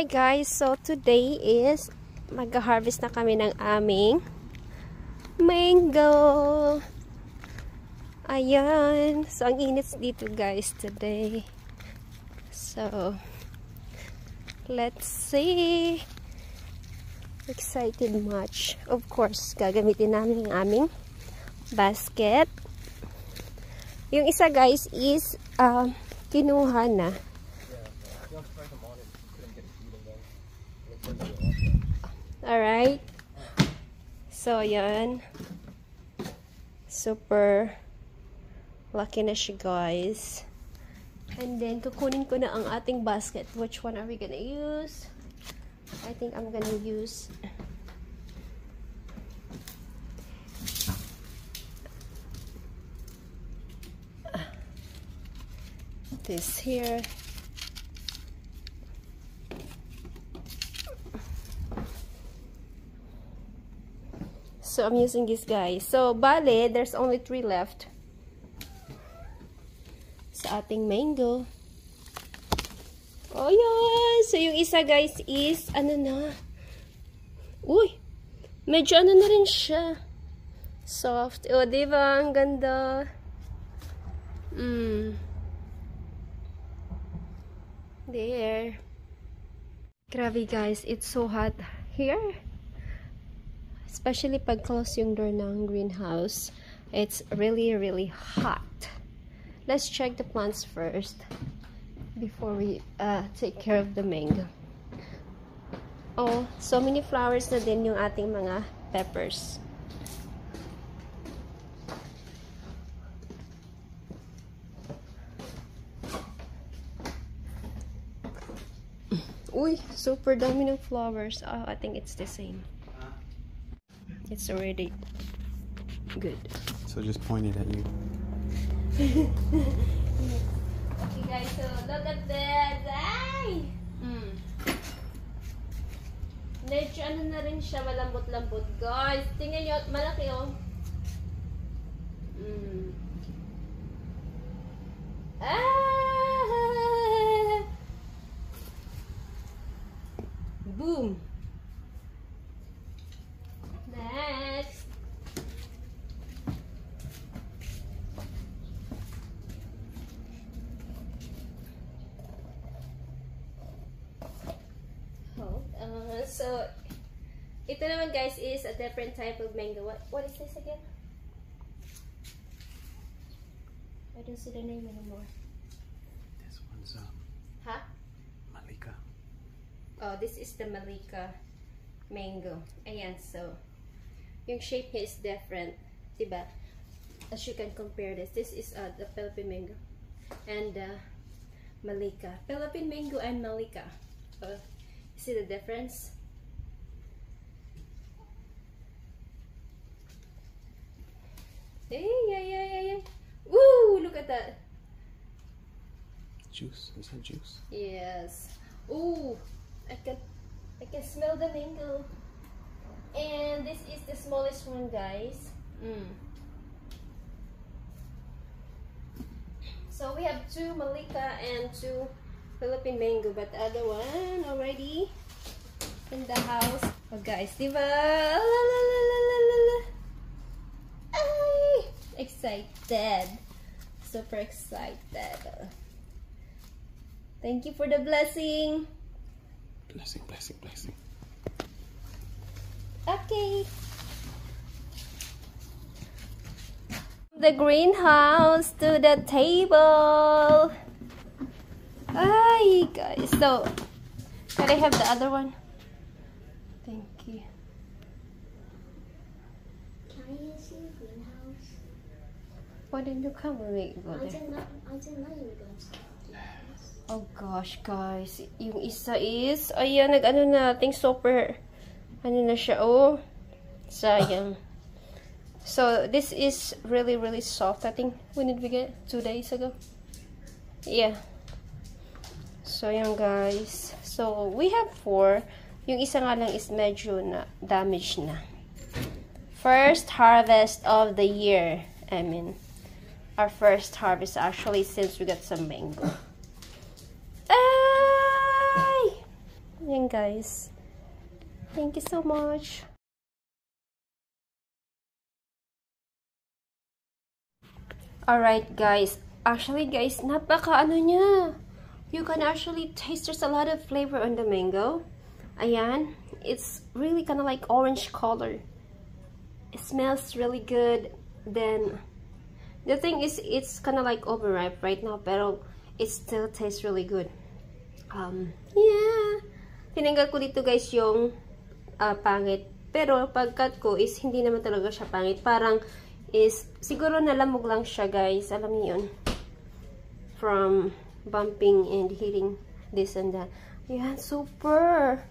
Hi guys, so today is mag-harvest na kami ng aming mango. Ayan, so ang init dito guys today. So let's see. Excited much. Of course, gagamitin namin ang aming basket. Yung isa guys is kinuha na. Alright. So, yan. Super lucky na siya, guys. And then, kukunin ko na ang ating basket. Which one are we gonna use? I think I'm gonna use this here. So I'm using this guys. So bale, there's only 3 left sa ating mango. Oh yan. So yung isa guys is ano na. Uy. Medyo ano na rin siya. Soft. Oh, diba? Ang ganda. There. Grabe guys, it's so hot here. Especially pag close yung door ng greenhouse. It's really, really hot. Let's check the plants first before we take care of the mango. Oh, so many flowers na din yung ating mga peppers. Uy, super dami ng flowers. Oh, I think it's the same. It's already good. So just point it at you. Okay guys, so look at this. Ay! Medyo ano na rin siya, malambot-lambot. Guys, tingnan nyo, malaki oh. Ah! Boom! Next. So ito naman guys is a different type of mango. What is this again? I don't see the name anymore. This one's Malika. Oh, this is the Malika mango. Ayan, so yung shape niya is different, diba? As you can compare this is the Philippine mango and Malika. Philippine mango and Malika. See the difference? Hey, yeah. Woo! Look at that. Juice. Is that juice? Yes. Ooh, I can smell the mango. And this is the smallest one, guys. So we have 2 Malika and 2 Philippine mango, but the other one already in the house. Oh guys, diba? Ay! Excited. Super excited. Thank you for the blessing. Blessing. Okay. The greenhouse to the table. Hi guys. So, can I have the other one? Thank you. Can I use your greenhouse? Why didn't you come when we go I there? didn't know you were going to start doing this. Oh gosh guys. Yung isa is, ayan, nag-ano nating super, ano na siya, oh. Sayang. So, this is really, really soft. I think, when did we get? 2 days ago? Yeah. So, yan guys. So, we have 4. Yung isa nga lang is medyo na damaged na. First harvest of the year. I mean, our first harvest actually since we got some mango. Ay! Yan guys. Thank you so much. Alright guys. Actually guys, napaka ano niya. You can actually taste there's a lot of flavor on the mango. Ayan. It's really kind of like orange color. It smells really good. Then, the thing is, it's kind of like overripe right now, pero it still tastes really good. Yeah. Tinanggal ko dito guys yung pangit. Pero pagkat ko is hindi naman talaga siya pangit. Parang is, siguro nalamog lang siya guys. Alam niyo yun. From bumping and hitting this and that. Yan, super.